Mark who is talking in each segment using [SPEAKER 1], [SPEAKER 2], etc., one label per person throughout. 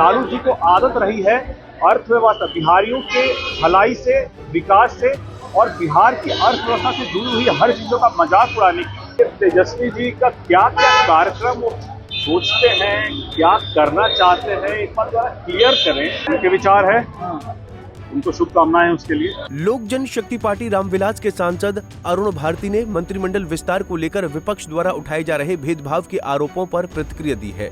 [SPEAKER 1] लालू जी को आदत रही है अर्थव्यवस्था, बिहारियों के भलाई से, विकास से और बिहार की अर्थव्यवस्था से जुड़ी हुई हर चीजों का मजाक उड़ाने की। तेजस्वी जी का क्या क्या कार्यक्रम वो सोचते हैं, क्या करना चाहते हैं, एक बार जरा क्लियर करें। उनके विचार है, उनको शुभकामनाएं उसके लिए।
[SPEAKER 2] लोक जनशक्ति पार्टी रामविलास के सांसद अरुण भारती ने मंत्रिमंडल विस्तार को लेकर विपक्ष द्वारा उठाए जा रहे भेदभाव के आरोपों पर प्रतिक्रिया दी है।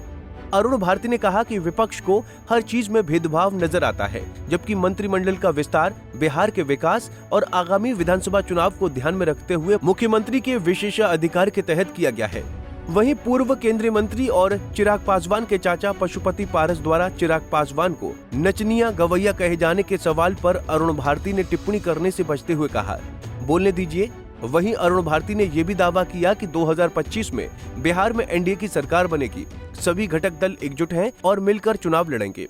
[SPEAKER 2] अरुण भारती ने कहा कि विपक्ष को हर चीज में भेदभाव नजर आता है, जबकि मंत्रिमंडल का विस्तार बिहार के विकास और आगामी विधानसभा चुनाव को ध्यान में रखते हुए मुख्यमंत्री के विशेषाधिकार के तहत किया गया है। वहीं पूर्व केंद्रीय मंत्री और चिराग पासवान के चाचा पशुपति पारस द्वारा चिराग पासवान को नचनिया गवैया कहे जाने के सवाल पर अरुण भारती ने टिप्पणी करने से बचते हुए कहा, बोलने दीजिए। वहीं अरुण भारती ने ये भी दावा किया कि 2025 में बिहार में एनडीए की सरकार बनेगी, सभी घटक दल एकजुट हैं और मिलकर चुनाव लड़ेंगे।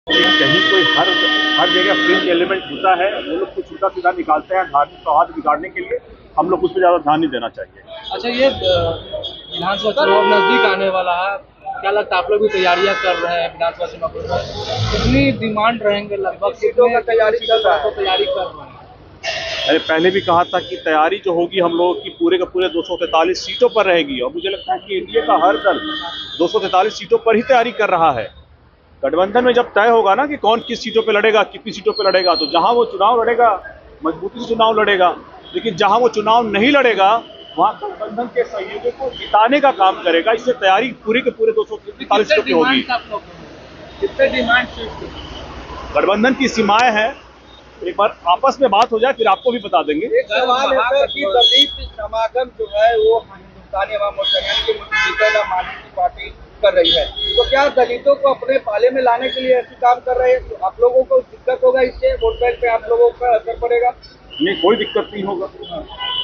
[SPEAKER 1] कहीं कोई हर जगह फ्रिंज एलिमेंट होता है, वो लोग कुछ उल्टा सीधा निकालते हैं धार्मिक सौहार्द बिगाड़ने के लिए। हम लोग उस पर ज्यादा ध्यान नहीं देना चाहिए।
[SPEAKER 3] अच्छा, ये विधानसभा चुनाव नजदीक आने वाला है, क्या लगता है आप लोग भी तैयारियां कर रहे हैं विधानसभा चुनाव में? कितनी डिमांड रहेंगे लगभग, सीटों का तैयारी कर रहे हैं?
[SPEAKER 1] अरे पहले भी कहा था कि तैयारी जो होगी हम लोगों की पूरे के पूरे 243 सीटों पर रहेगी और मुझे लगता है कि एनडीए का हर दल 243 सीटों पर ही तैयारी कर रहा है। गठबंधन में जब तय होगा ना कि कौन किस सीटों पे लड़ेगा, कितनी सीटों पे लड़ेगा, तो जहां वो चुनाव लड़ेगा मजबूती से चुनाव लड़ेगा, लेकिन जहां वो चुनाव नहीं लड़ेगा वहां गठबंधन के सहयोगियों को जिताने का काम करेगा। इससे तैयारी पूरे के पूरे 243 सीटों की होगी।
[SPEAKER 3] कितने डिमांड?
[SPEAKER 1] गठबंधन की सीमाएं हैं, एक बार आपस में बात हो जाए फिर आपको भी बता देंगे।
[SPEAKER 4] एक सवाल है कि दलित समागम जो है वो हिंदुस्तानी अवाम मोर्चा यानी कि जीतन राम मांझी की पार्टी कर रही है, तो क्या दलितों को अपने पाले में लाने के लिए ऐसे काम कर रहे हैं? तो आप लोगों को दिक्कत होगा इससे, वोट बैंक पे आप लोगों का असर पड़ेगा?
[SPEAKER 1] नहीं, कोई दिक्कत नहीं होगा।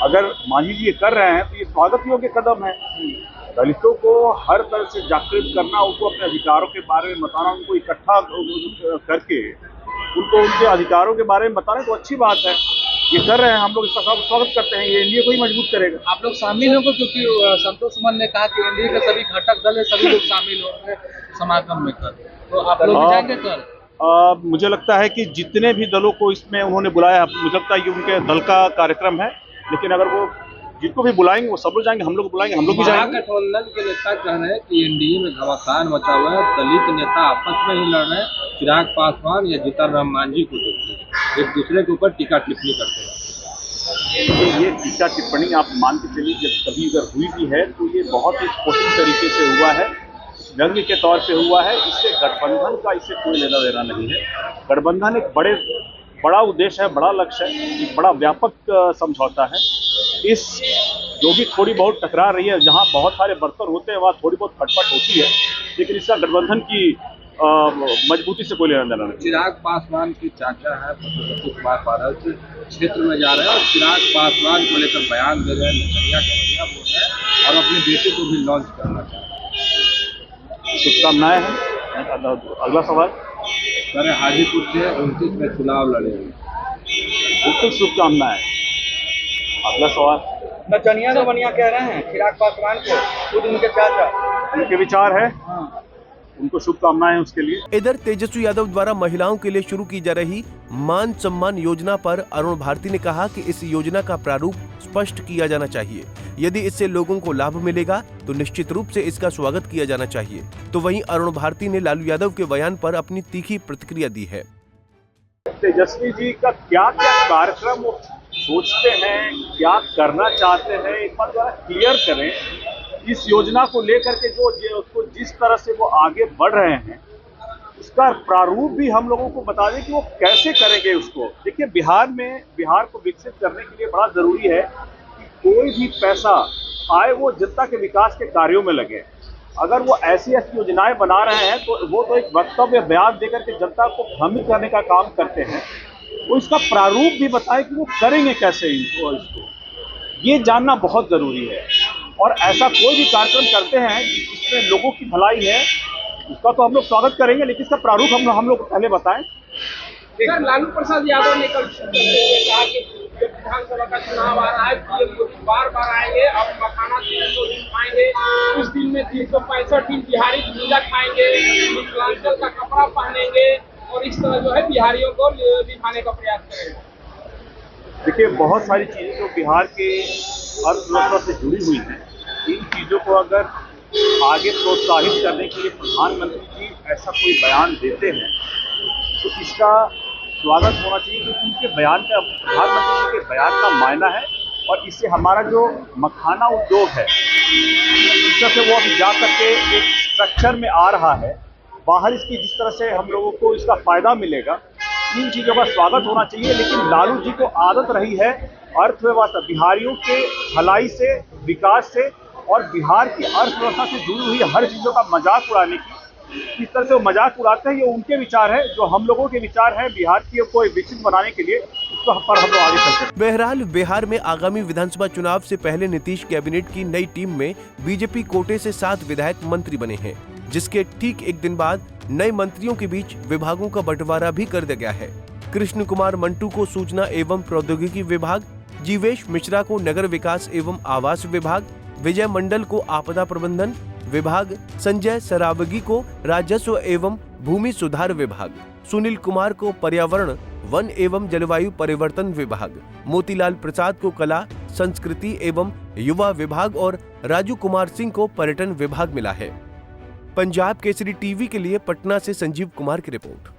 [SPEAKER 1] अगर मांझी जी ये कर रहे हैं तो ये स्वागत योग्य कदम है। दलितों को हर तरह से जागृत करना, उनको अपने अधिकारों के बारे में बताना, उनको इकट्ठा करके उनको उनके अधिकारों के बारे में बताना तो अच्छी बात है। ये कर रहे हैं, हम लोग इसका स्वागत करते हैं। ये एनडीए को ही मजबूत करेगा।
[SPEAKER 3] आप लोग शामिल होंगे क्योंकि संतोष सुमन ने कहा कि एनडीए के सभी घटक दल है, सभी लोग शामिल होंगे समागम में कल, तो आप लोग भी जाएंगे कल?
[SPEAKER 1] मुझे लगता है कि जितने भी दलों को इसमें उन्होंने बुलाया, मुझे लगता है ये उनके दल का कार्यक्रम है, लेकिन अगर वो जिनको भी बुलाएंगे वो सब लोग जाएंगे, हम लोग बुलाएंगे, हम लोग भी जाएंगे।
[SPEAKER 5] महागठबंधन के नेता कह रहे हैं कि एनडीए में घमासान मचा हुआ है, दलित नेता आपस में ही लड़ रहे हैं, चिराग पासवान या जीतन राम मांझी को देखिए एक दूसरे के ऊपर टीका टिप्पणी करते हैं।
[SPEAKER 1] ये टीका टिप्पणी आप मान के चलिए, जब कभी अगर हुई भी है तो ये बहुत ही स्पोर्टिंग तरीके से हुआ है, व्यंग्य के तौर पे हुआ है। इससे गठबंधन का इससे कोई लेना देना नहीं है। गठबंधन एक बड़ा उद्देश्य है, बड़ा लक्ष्य है, एक बड़ा व्यापक समझौता है। इस जो भी थोड़ी बहुत टकरार रही है, जहां बहुत सारे बर्तन होते हैं वहां थोड़ी बहुत खटपट होती है, लेकिन इसका गठबंधन की मजबूती से कोई लेना देना नहीं।
[SPEAKER 5] चिराग पासवान के चाचा है पशुपति पारस क्षेत्र में जा रहे हैं और चिराग पासवान को लेकर बयान दे रहे हैं, नचनिया गवैया बोल रहे हैं और अपने बेटे को भी लॉन्च करना चाह रहे हैं।
[SPEAKER 1] शुभकामनाएं हैं। अगला सवाल
[SPEAKER 5] सर, हाजीपुर से 29 में चुनाव लड़ेंगे,
[SPEAKER 1] बिल्कुल शुभकामनाएं। अगला सवाल
[SPEAKER 4] नचनिया गवैया कह रहे हैं चिराग पासवान को, खुद उनके चाचा।
[SPEAKER 1] उनके विचार है, उनको शुभकामनाएं उसके लिए।
[SPEAKER 2] इधर तेजस्वी यादव द्वारा महिलाओं के लिए शुरू की जा रही मान सम्मान योजना पर अरुण भारती ने कहा कि इस योजना का प्रारूप स्पष्ट किया जाना चाहिए। यदि इससे लोगों को लाभ मिलेगा तो निश्चित रूप से इसका स्वागत किया जाना चाहिए। तो वहीं अरुण भारती ने लालू यादव के बयान पर अपनी तीखी प्रतिक्रिया दी है।
[SPEAKER 1] तेजस्वी जी का क्या क्या कार्यक्रम वो सोचते हैं, क्या करना चाहते हैं, एक बार जरा क्लियर करें। इस योजना को लेकर के जो जिस तरह से वो आगे बढ़ रहे हैं, उसका प्रारूप भी हम लोगों को बता दें कि वो कैसे करेंगे उसको। देखिए, बिहार को विकसित करने के लिए बड़ा जरूरी है कि कोई भी पैसा आए वो जनता के विकास के कार्यों में लगे। अगर वो ऐसी योजनाएं बना रहे हैं तो वो तो एक वक्तव्य बयान देकर के जनता को भ्रमित करने का काम करते हैं। वो इसका प्रारूप भी बताए कि वो करेंगे कैसे इसको ये जानना बहुत जरूरी है। और ऐसा कोई भी कार्यक्रम करते हैं जिसमें लोगों की भलाई है, उसका तो हम लोग स्वागत करेंगे, लेकिन इसका प्रारूप हम लोग पहले बताएं।
[SPEAKER 3] लालू प्रसाद यादव ने कल कहा कि
[SPEAKER 6] ये विधानसभा का चुनाव आ रहा है, पीएम मोदी बार बार आएंगे, अब मखाना 300 दिन खाएंगे, उस दिन में 365 दिन बिहारी भूजा खाएंगे, मिथिलांचल का कपड़ा पहनेंगे और इस तरह जो है बिहारियों को दिखाने का प्रयास करेंगे।
[SPEAKER 1] देखिए, बहुत सारी चीज़ें जो बिहार के अर्थव्यवस्था से जुड़ी हुई हैं, इन चीज़ों को अगर आगे प्रोत्साहित करने के लिए प्रधानमंत्री जी ऐसा कोई बयान देते हैं तो इसका स्वागत होना चाहिए, क्योंकि उनके बयान का, प्रधानमंत्री जी के बयान का मायना है और इससे हमारा जो मखाना उद्योग है, जिस तरह से वो अभी जा करके एक स्ट्रक्चर में आ रहा है, बाहर इसकी जिस तरह से हम लोगों को इसका फायदा मिलेगा, इन चीज़ों का स्वागत होना चाहिए। लेकिन लालू जी को आदत रही है अर्थव्यवस्था, बिहारियों के भलाई से, विकास से और बिहार की अर्थव्यवस्था से जुड़ी हुई हर चीज़ों का मजाक उड़ाने की। इस तरह से वो मजाक उड़ाते हैं, ये उनके विचार है, जो हम लोगों के विचार है बिहार की को विकसित बनाने के लिए, उसको पर हम लोग आगे चलते हैं।
[SPEAKER 2] बहरहाल बिहार में आगामी विधानसभा चुनाव से पहले नीतीश कैबिनेट की नई टीम में बीजेपी कोटे से 7 विधायक मंत्री बने हैं, जिसके ठीक एक दिन बाद नए मंत्रियों के बीच विभागों का बंटवारा भी कर दिया गया है। कृष्ण कुमार मंटू को सूचना एवं प्रौद्योगिकी विभाग, जीवेश मिश्रा को नगर विकास एवं आवास विभाग, विजय मंडल को आपदा प्रबंधन विभाग, संजय सरावगी को राजस्व एवं भूमि सुधार विभाग, सुनील कुमार को पर्यावरण, वन एवं जलवायु परिवर्तन विभाग, मोतीलाल प्रसाद को कला, संस्कृति एवं युवा विभाग और राजू कुमार सिंह को पर्यटन विभाग मिला है। पंजाब केसरी टीवी के लिए पटना से संजीव कुमार की रिपोर्ट।